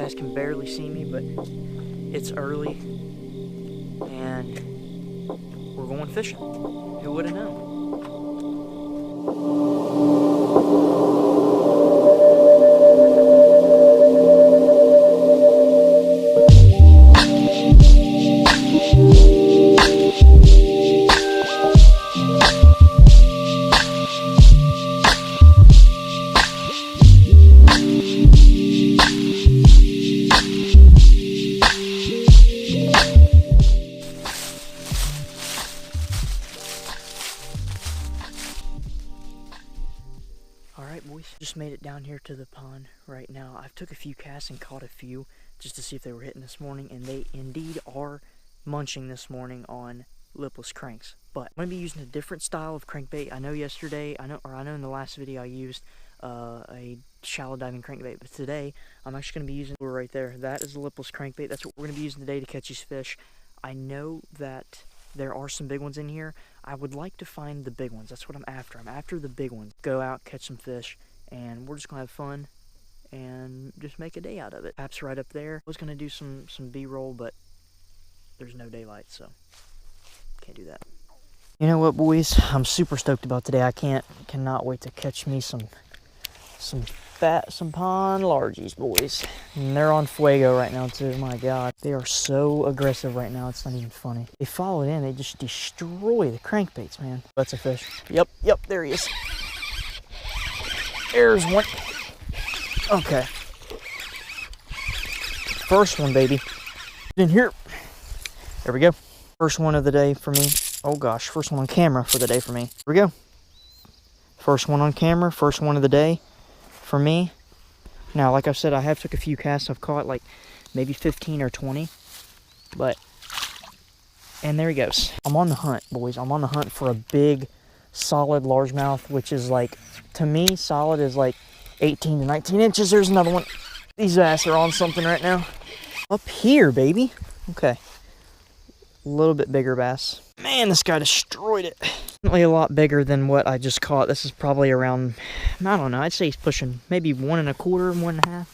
guys can barely see me, but it's early and we're going fishing. Who would have known? Alright boys, just made it down here to the pond right now. I've took a few casts and caught a few just to see if they were hitting this morning, and they indeed are munching this morning on lipless cranks. But I'm going to be using a different style of crankbait. I know yesterday, I know in the last video I used a shallow diving crankbait, but today I'm actually going to be using right there. That is a lipless crankbait. That's what we're going to be using today to catch these fish. I know that there are some big ones in here. I would like to find the big ones. That's what I'm after. I'm after the big ones. Go out, catch some fish, and we're just going to have fun and just make a day out of it. App's right up there. I was going to do some B-roll, but there's no daylight, so can't do that. You know what, boys? I'm super stoked about today. I cannot wait to catch me some pond largies, boys. And they're on fuego right now too. My god, they are so aggressive right now, it's not even funny. They follow it in, they just destroy the crankbaits, man. That's a fish. Yep, there he is. There's one. Okay, first one, baby, in here. There we go. First one of the day for me. Oh gosh, first one on camera for the day for me. Here we go. First one on camera, first one of the day for me. Now, like I said, I have took a few casts. I've caught like maybe 15 or 20, and there he goes. I'm on the hunt, boys. I'm on the hunt for a big, solid largemouth, which is like, to me, solid is like 18 to 19 inches. There's another one. These bass are on something right now. Up here, baby. Okay. A little bit bigger bass. Man, this guy destroyed it. Definitely a lot bigger than what I just caught. This is probably around, I don't know, I'd say he's pushing maybe 1 1/4, 1.5.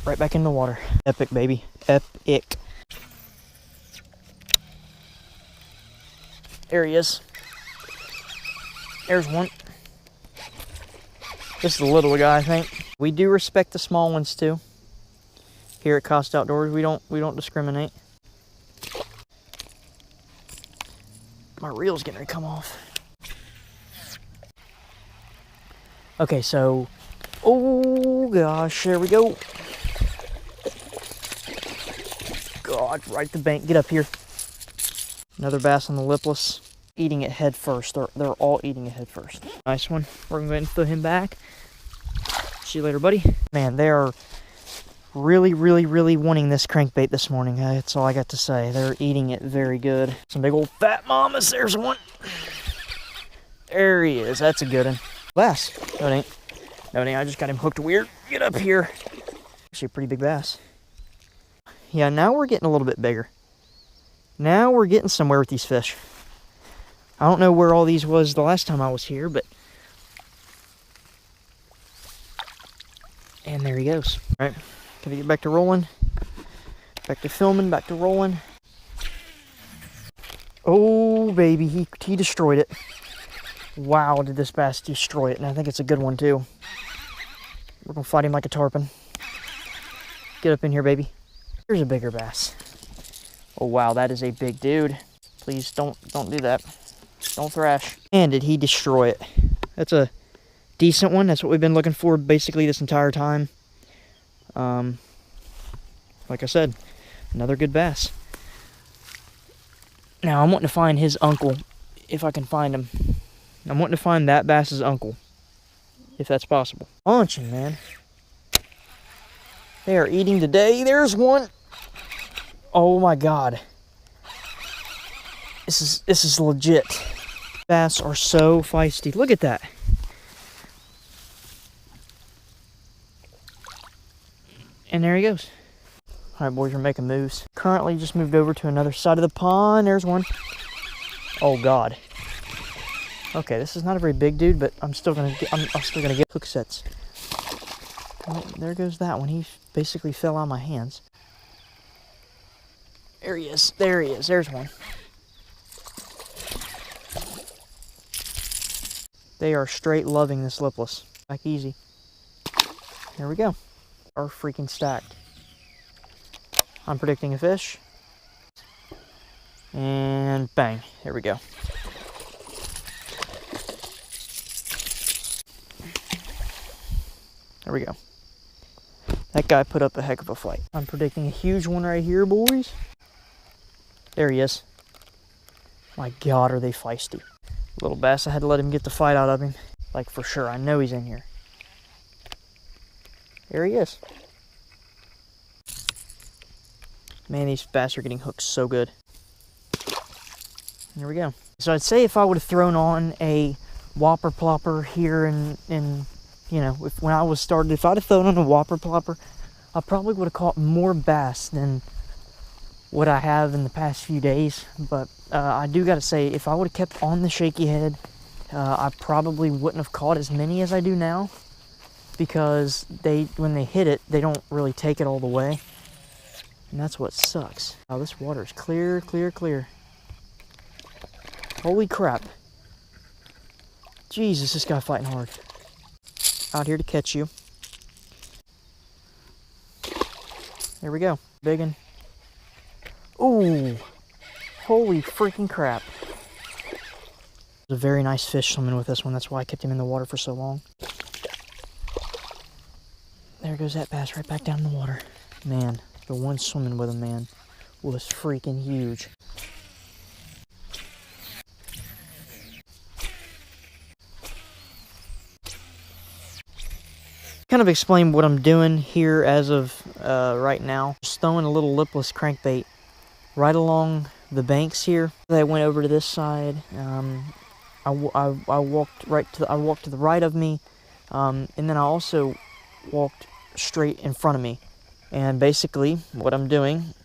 Right back in the water. Epic, baby. Epic. There he is. There's one. This is a little guy, I think. We do respect the small ones too. Here at Costa Outdoors, we don't discriminate. My reel's getting ready to come off. Okay, so, oh gosh, there we go. God, right at the bank. Get up here. Another bass on the lipless. Eating it head first. They're all eating it head first. Nice one. We're gonna go ahead and throw him back. See you later, buddy. Man, they are really wanting this crankbait this morning. That's all I got to say. They're eating it very good. Some big old fat mamas. There's one. There he is. That's a good one. Bass. No, it ain't. No, it ain't. I just got him hooked weird. Get up here. Actually a pretty big bass. Yeah, now we're getting a little bit bigger. Now we're getting somewhere with these fish. I don't know where all these was the last time I was here, but... And there he goes. All right. Gotta get back to rolling. Back to filming, back to rolling. Oh, baby, he destroyed it. Wow, did this bass destroy it. And I think it's a good one, too. We're gonna fight him like a tarpon. Get up in here, baby. Here's a bigger bass. Oh, wow, that is a big dude. Please don't do that. Don't thrash. And did he destroy it? That's a decent one. That's what we've been looking for basically this entire time. Like I said, another good bass. Now I'm wanting to find his uncle, if I can find him. I'm wanting to find that bass's uncle, if that's possible. Launching, man. They are eating today. There's one. Oh my god. This is legit. Bass are so feisty. Look at that. And there he goes. All right, boys, we're making moves. Currently just moved over to another side of the pond. There's one. Oh god. Okay, this is not a very big dude, but I'm still gonna get hook sets. Well, there goes that one. He basically fell out of my hands. There he is. There he is. There's one. They are straight loving this lipless. Back easy. Here we go. Are freaking stacked. I'm predicting a fish. And bang. Here we go. There we go. That guy put up a heck of a fight. I'm predicting a huge one right here, boys. There he is. My God, are they feisty. Little bass, I had to let him get the fight out of him. Like, for sure. I know he's in here. There he is. Man, these bass are getting hooked so good. Here we go. So I'd say if I would have thrown on a whopper plopper here and you know, when I was started, if I'd have thrown on a whopper plopper, I probably would have caught more bass than what I have in the past few days. But I do got to say, if I would have kept on the shaky head, I probably wouldn't have caught as many as I do now, because when they hit it, they don't really take it all the way, and that's what sucks. Oh, this water is clear, clear, clear. Holy crap. Jesus, this guy fighting hard. Out here to catch you. There we go. Big one. Ooh. Holy freaking crap. There's a very nice fish swimming with this one. That's why I kept him in the water for so long. There goes that bass right back down in the water. Man, the one swimming with him, man, was freaking huge. Kind of explain what I'm doing here as of right now. Just throwing a little lipless crankbait right along the banks here. I went over to this side. I walked to the right of me, and then I also walked straight in front of me. And basically, what I'm doing,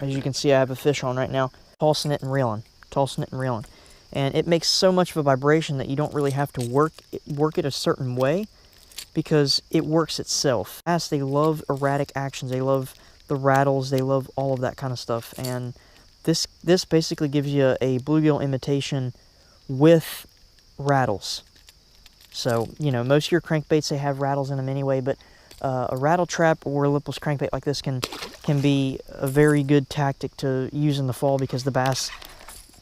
as you can see, I have a fish on right now, tossing it and reeling, and it makes so much of a vibration that you don't really have to work it a certain way, because it works itself. Bass, they love erratic actions. They love the rattles. They love all of that kind of stuff. And this basically gives you a bluegill imitation with rattles. So, you know, most of your crankbaits, they have rattles in them anyway, but a rattle trap or a lipless crankbait like this can be a very good tactic to use in the fall, because the bass,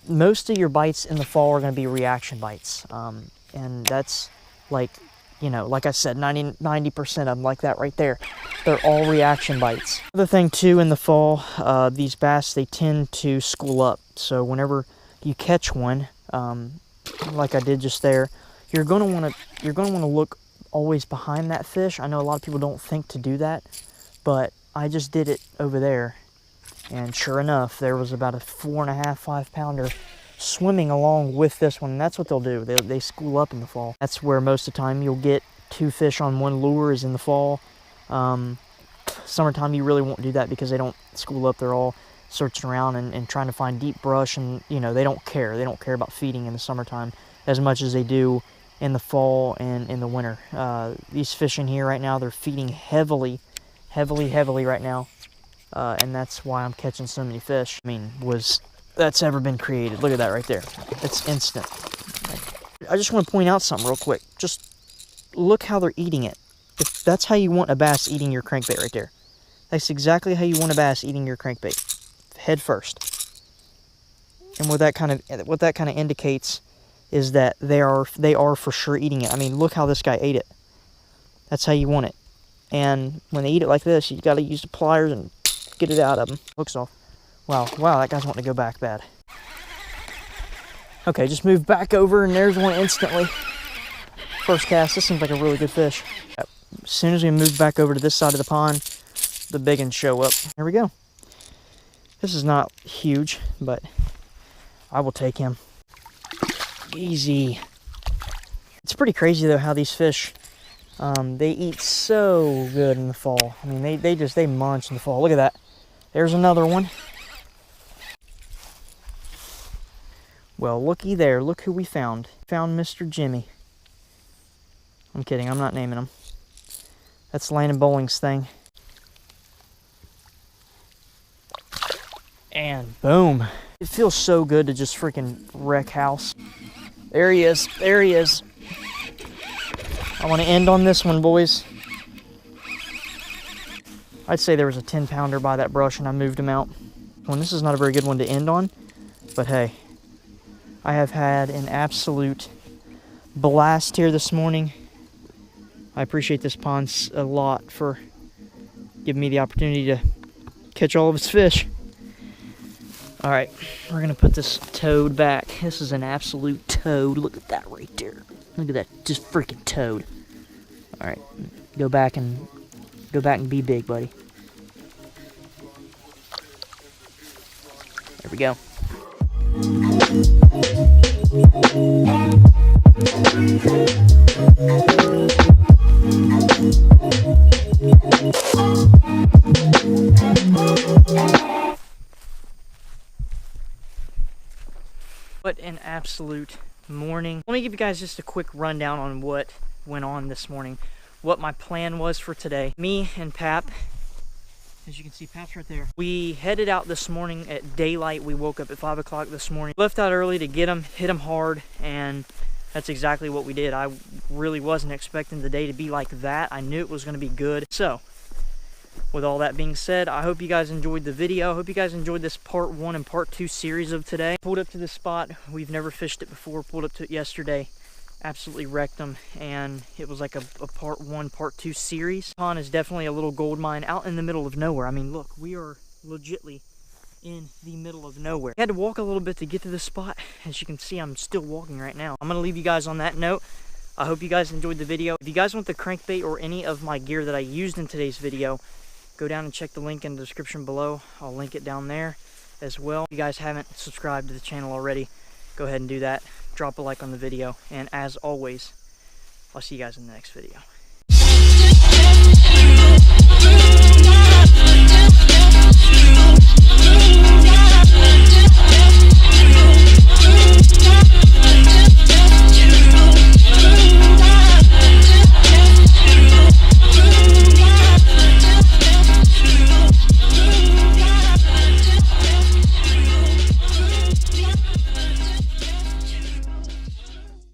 most of your bites in the fall are going to be reaction bites. And that's like, you know, like I said, 90% of them like that right there. They're all reaction bites. Another thing too, in the fall, these bass, they tend to school up. So whenever you catch one, like I did just there, you're gonna want to look always behind that fish. I know a lot of people don't think to do that, but I just did it over there, and sure enough, there was about a 4.5, 5 pounder swimming along with this one. And that's what they'll do. They school up in the fall. That's where most of the time you'll get 2 fish on one lure, is in the fall. Summertime, you really won't do that because they don't school up. They're all searching around and trying to find deep brush, and you know, they don't care. They don't care about feeding in the summertime as much as they do in the fall and in the winter. These fish in here right now, they're feeding heavily right now, and that's why I'm catching so many fish. I mean, that's ever been created. Look at that right there. It's instant. I just want to point out something real quick. Just look how they're eating it. If that's how you want a bass eating your crankbait right there. That's exactly how you want a bass eating your crankbait. Head first. And what that kind of indicates is that they are for sure eating it. I mean, look how this guy ate it. That's how you want it. And when they eat it like this, you got to use the pliers and get it out of them. Hooks off. Wow, that guy's wanting to go back bad. Okay, just move back over, and there's one instantly. First cast. This seems like a really good fish. As soon as we move back over to this side of the pond, the big ones show up. There we go. This is not huge, but I will take him. Easy. It's pretty crazy though how these fish, they eat so good in the fall. I mean, they munch in the fall. Look at that. There's another one. Well, looky there. Look who we found. Found Mr. Jimmy. I'm kidding. I'm not naming him. That's Landon Bowling's thing. And boom. It feels so good to just freaking wreck house. There he is. There he is. I want to end on this one, boys. I'd say there was a 10-pounder by that brush and I moved him out. Well, this is not a very good one to end on, but hey, I have had an absolute blast here this morning. I appreciate this pond a lot for giving me the opportunity to catch all of its fish. All right, we're gonna put this toad back. This is an absolute toad. Look at that right there. Look at that, just freaking toad. All right, go back and be big, buddy. There we go. What an absolute morning. Let me give you guys just a quick rundown on what went on this morning. What my plan was for today. Me and Pap, as you can see, Pap's right there. We headed out this morning at daylight. We woke up at 5 o'clock this morning. Left out early to get him, hit him hard, and that's exactly what we did. I really wasn't expecting the day to be like that. I knew it was gonna be good. So, with all that being said, I hope you guys enjoyed the video. I hope you guys enjoyed this part 1 and part 2 series of today. Pulled up to this spot. We've never fished it before. Pulled up to it yesterday. Absolutely wrecked them, and it was like a part 1, part 2 series. Pond is definitely a little gold mine out in the middle of nowhere. I mean, look, we are legitly in the middle of nowhere. I had to walk a little bit to get to this spot. As you can see, I'm still walking right now. I'm gonna leave you guys on that note. I hope you guys enjoyed the video. If you guys want the crankbait or any of my gear that I used in today's video, go down and check the link in the description below. I'll link it down there as well. If you guys haven't subscribed to the channel already, go ahead and do that. Drop a like on the video, and as always, I'll see you guys in the next video.